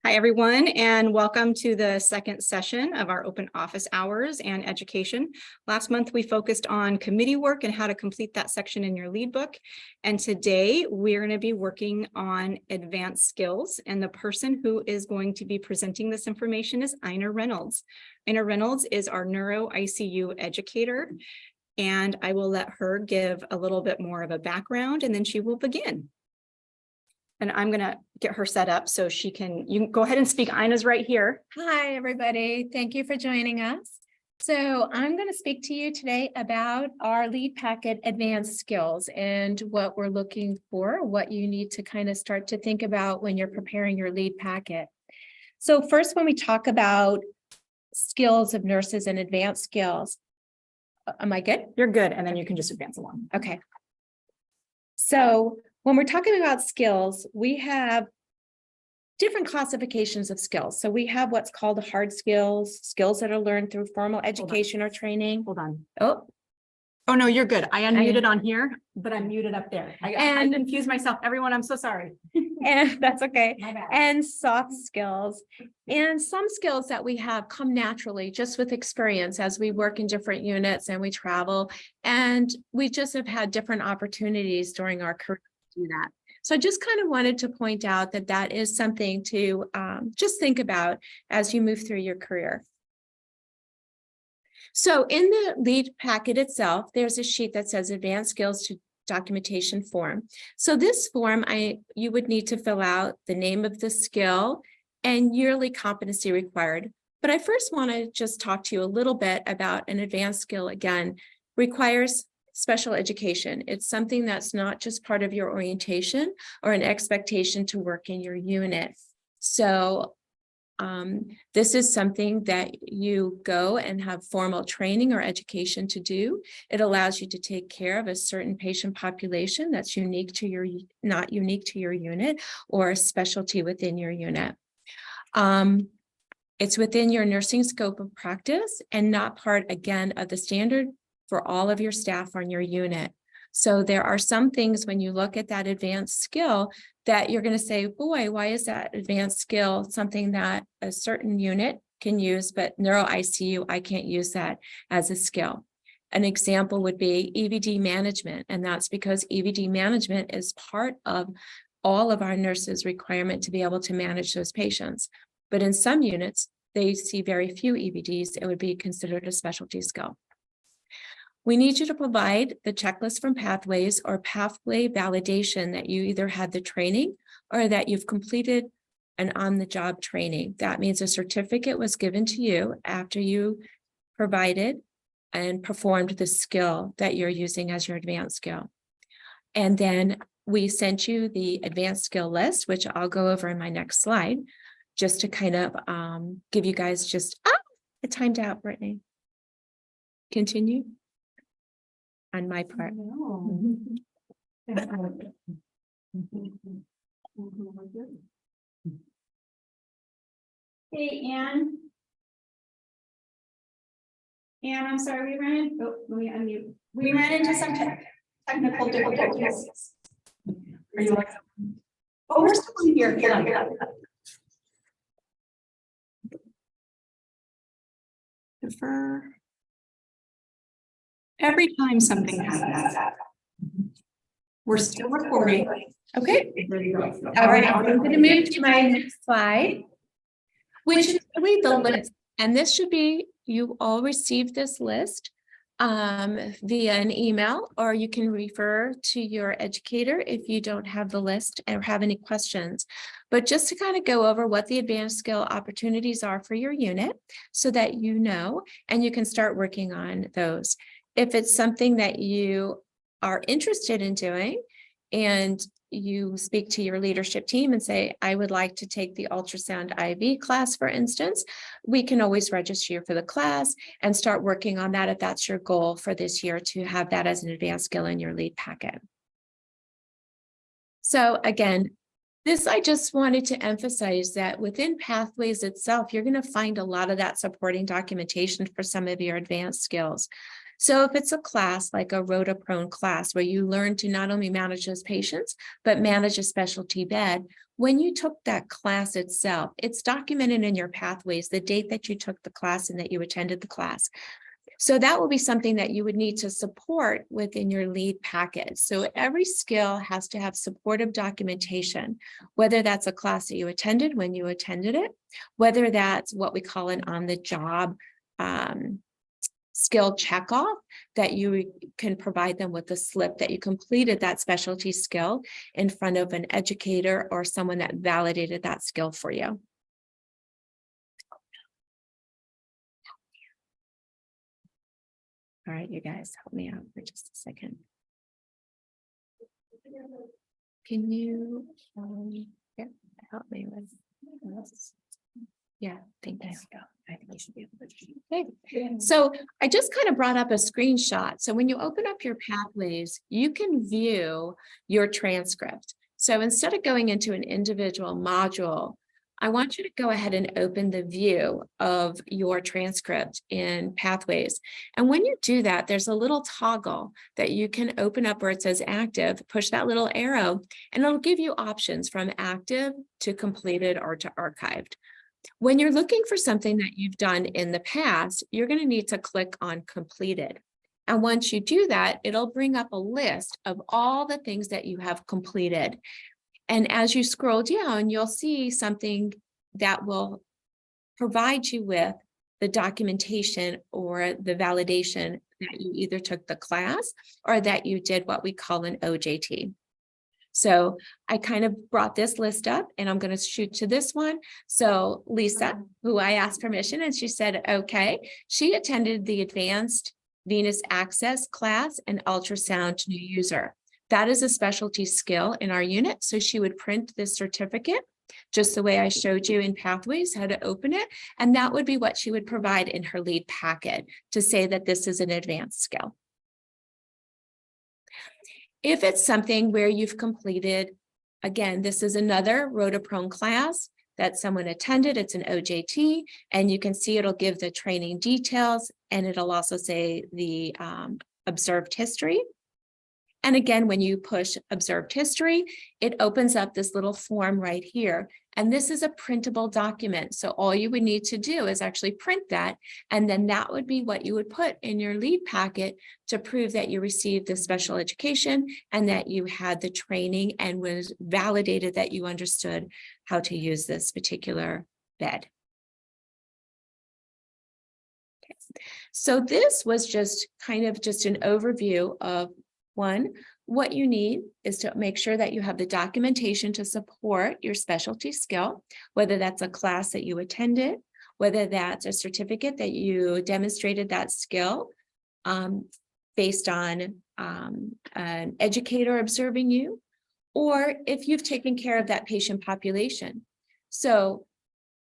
Hi, everyone, and welcome to the second session of our open office hours and education. Last month, we focused on committee work and how to complete that section in your lead book. And today we're going to be working on advanced skills. And the person who is going to be presenting this information is Ina Reynolds. Ina Reynolds is our neuro ICU educator, and I will let her give a little bit more of a background and then she will begin. And I'm going to get her set up so you can go ahead and speak. Ina's right here. Hi, everybody. Thank you for joining us. So I'm going to speak to you today about our lead packet advanced skills and what we're looking for, what you need to kind of start to think about when you're preparing your lead packet. So first, when we talk about skills of nurses and advanced skills, am I good? You're good. And then you can just advance along. Okay. So when we're talking about skills, we have different classifications of skills. So we have what's called hard skills, skills that are learned through formal education or training. Hold on. Oh, no, you're good. I unmuted on here, but I'm muted up there. I confused myself. Everyone, I'm so sorry. And that's okay. My bad. And soft skills. And some skills that we have come naturally just with experience as we work in different units and we travel. And we just have had different opportunities during our career to do that. So I just kind of wanted to point out that that is something to just think about as you move through your career. So in the lead packet itself, there's a sheet that says advanced skills to documentation form. So this form, you would need to fill out the name of the skill and yearly competency required. But I first want to just talk to you a little bit about an advanced skill. Again, requires special education. It's something that's not just part of your orientation or an expectation to work in your unit. So this is something that you go and have formal training or education to do. It allows you to take care of a certain patient population that's unique to your, not unique to your unit or a specialty within your unit. It's within your nursing scope of practice and not part, again, of the standard for all of your staff on your unit. So there are some things when you look at that advanced skill that you're going to say, boy, why is that advanced skill something that a certain unit can use, but neuro ICU, I can't use that as a skill. An example would be EVD management, and that's because EVD management is part of all of our nurses' requirement to be able to manage those patients. But in some units, they see very few EVDs. It would be considered a specialty skill. We need you to provide the checklist from Pathways or pathway validation that you either had the training or that you've completed an on-the-job training. That means a certificate was given to you after you provided and performed the skill that you're using as your advanced skill. And then we sent you the advanced skill list, which I'll go over in my next slide, just to kind of give you guys just, it timed out, Brittany. Continue. On my part. Hey, Anne. Anne, I'm sorry, we ran into some technical difficulties. Are you like, oh, we're still here. Defer. Every time something happens, we're still recording. Okay. There you go. All right. I'm going to move to my next slide, which is really the list. And this should be, you all received this list via an email, or you can refer to your educator if you don't have the list or have any questions. But just to kind of go over what the advanced skill opportunities are for your unit so that you know, and you can start working on those. If it's something that you are interested in doing and you speak to your leadership team and say, I would like to take the ultrasound IV class, for instance, we can always register you for the class and start working on that if that's your goal for this year, to have that as an advanced skill in your lead packet. So again, this, I just wanted to emphasize that within Pathways itself, you're going to find a lot of that supporting documentation for some of your advanced skills. So if it's a class like a rotaprone class where you learn to not only manage those patients, but manage a specialty bed, when you took that class itself, it's documented in your pathways, the date that you took the class and that you attended the class. So that will be something that you would need to support within your lead package. So every skill has to have supportive documentation, whether that's a class that you attended when you attended it, whether that's what we call an on-the-job skill checkoff, that you can provide them with a slip that you completed that specialty skill in front of an educator or someone that validated that skill for you. All right, you guys, help me out for just a second. Can you help me with this? Yeah, thank you. I think you should be able to. Okay. So I just kind of brought up a screenshot. So when you open up your pathways, you can view your transcript. So instead of going into an individual module, I want you to go ahead and open the view of your transcript in Pathways. And when you do that, there's a little toggle that you can open up where it says active, push that little arrow, and it'll give you options from active to completed or to archived. When you're looking for something that you've done in the past, you're going to need to click on completed. And once you do that, it'll bring up a list of all the things that you have completed. And as you scroll down, you'll see something that will provide you with the documentation or the validation that you either took the class or that you did what we call an OJT. So I kind of brought this list up and I'm going to shoot to this one. So Lisa, who I asked permission, and she said, okay, she attended the Advanced Venous Access class and ultrasound new user. That is a specialty skill in our unit. So she would print this certificate just the way I showed you in Pathways, how to open it. And that would be what she would provide in her lead packet to say that this is an advanced skill. If it's something where you've completed, again, this is another rotaprone class that someone attended, it's an OJT, and you can see it'll give the training details and it'll also say the observed history. And again, when you push observed history, it opens up this little form right here. And this is a printable document. So all you would need to do is actually print that. And then that would be what you would put in your lead packet to prove that you received the special education and that you had the training and was validated that you understood how to use this particular bed. Okay. So this was just kind of just an overview of one, what you need is to make sure that you have the documentation to support your specialty skill, whether that's a class that you attended, whether that's a certificate that you demonstrated that skill based on an educator observing you, or if you've taken care of that patient population. So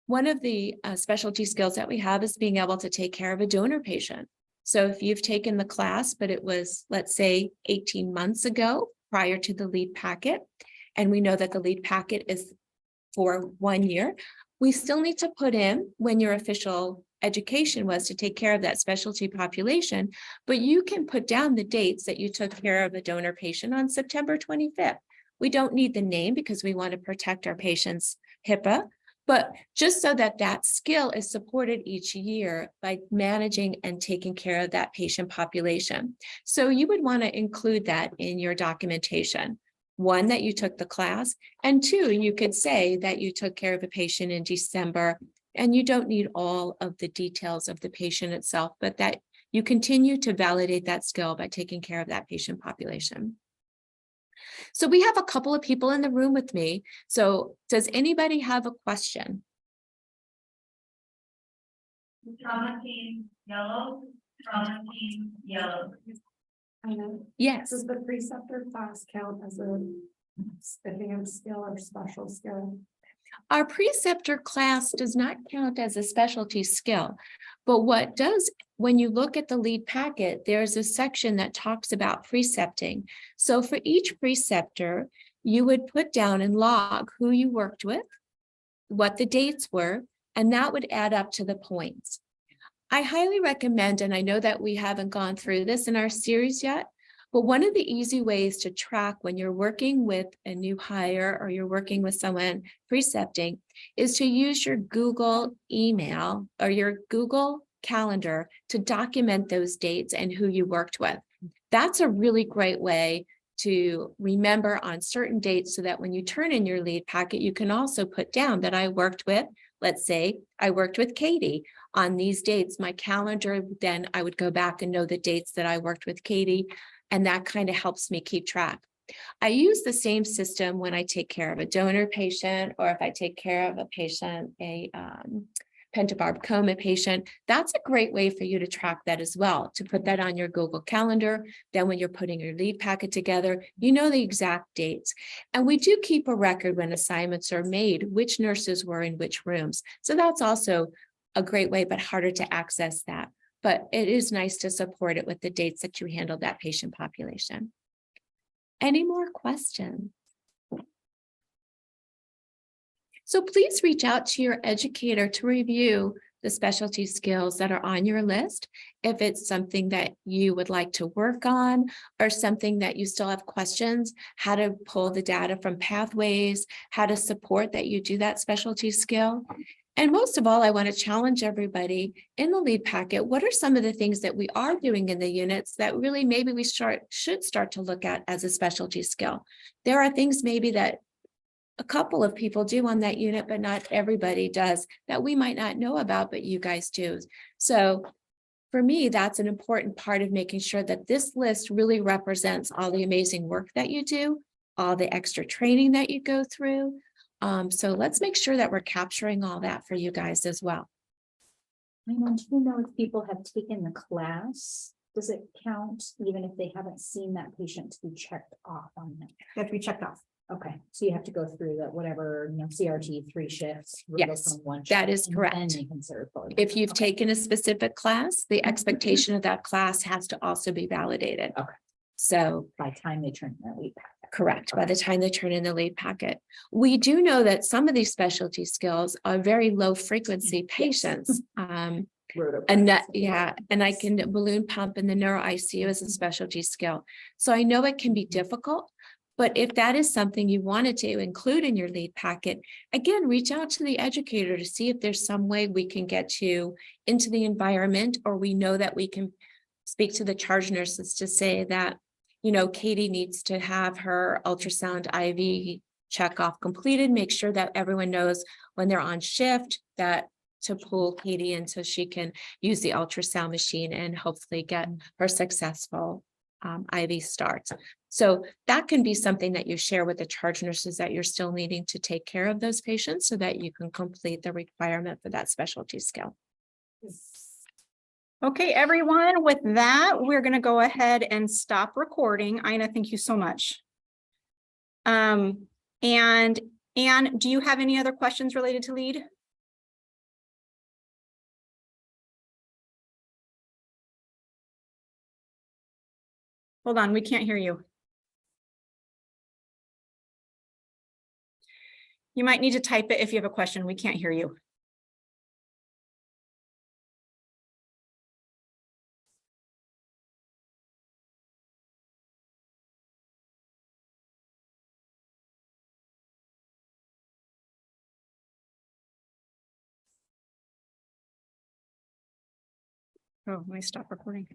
one of the specialty skills that we have is being able to take care of a donor patient. So if you've taken the class, but it was, let's say, 18 months ago prior to the lead packet, and we know that the lead packet is for 1 year, we still need to put in when your official education was to take care of that specialty population, but you can put down the dates that you took care of a donor patient on September 25th. We don't need the name because we want to protect our patients' HIPAA, but just so that that skill is supported each year by managing and taking care of that patient population. So you would want to include that in your documentation. One, that you took the class, and two, you could say that you took care of a patient in December, and you don't need all of the details of the patient itself, but that you continue to validate that skill by taking care of that patient population. So we have a couple of people in the room with me. So does anybody have a question? Trauma team, yellow. Trauma team, yellow. Yes. Does the preceptor class count as an advanced skill or special skill? Our preceptor class does not count as a specialty skill, but what does, when you look at the lead packet, there's a section that talks about precepting. So for each preceptor, you would put down and log who you worked with, what the dates were, and that would add up to the points. I highly recommend, and I know that we haven't gone through this in our series yet, but one of the easy ways to track when you're working with a new hire or you're working with someone precepting is to use your Google email or your Google Calendar to document those dates and who you worked with. That's a really great way to remember on certain dates so that when you turn in your lead packet, you can also put down that I worked with, let's say I worked with Katie on these dates. My calendar, then I would go back and know the dates that I worked with Katie, and that kind of helps me keep track. I use the same system when I take care of a donor patient, or if I take care of a patient, a pentabarbital patient. That's a great way for you to track that as well, to put that on your Google Calendar. Then when you're putting your lead packet together, you know the exact dates. And we do keep a record when assignments are made, which nurses were in which rooms. So that's also a great way, but harder to access that. But it is nice to support it with the dates that you handled that patient population. Any more questions? So please reach out to your educator to review the specialty skills that are on your list. If it's something that you would like to work on or something that you still have questions, how to pull the data from Pathways, how to support that you do that specialty skill. And most of all, I want to challenge everybody in the lead packet. What are some of the things that we are doing in the units that really maybe we should start to look at as a specialty skill? There are things maybe that a couple of people do on that unit, but not everybody does, that we might not know about, but you guys do. So for me, that's an important part of making sure that this list really represents all the amazing work that you do, all the extra training that you go through. So let's make sure that we're capturing all that for you guys as well. I want to know if people have taken the class, does it count even if they haven't seen that patient to be checked off on it? Have to be checked off. Okay, so you have to go through that, whatever, CRT 3 shifts. We'll go Yes, from one that shift, is and correct. Then they can serve both. If you've Okay. taken a specific class, the expectation of that class has to also be validated. Okay. So By the time they turn their lead packet. correct, by the time they turn in the lead packet. We do know that some of these specialty skills are very low frequency patients. And that, yeah, and I can balloon pump in the neuro ICU as a specialty skill. So I know it can be difficult, but if that is something you wanted to include in your lead packet, again, reach out to the educator to see if there's some way we can get you into the environment, or we know that we can speak to the charge nurses to say that, you know, Katie needs to have her ultrasound IV check off completed, make sure that everyone knows when they're on shift that to pull Katie in so she can use the ultrasound machine and hopefully get her successful IV starts. So that can be something that you share with the charge nurses, that you're still needing to take care of those patients so that you can complete the requirement for that specialty skill. Okay, everyone, with that, we're going to go ahead and stop recording. Ina, thank you so much. And Anne, do you have any other questions related to lead? Hold on, we can't hear you. You might need to type it if you have a question. We can't hear you. Oh, let me stop recording.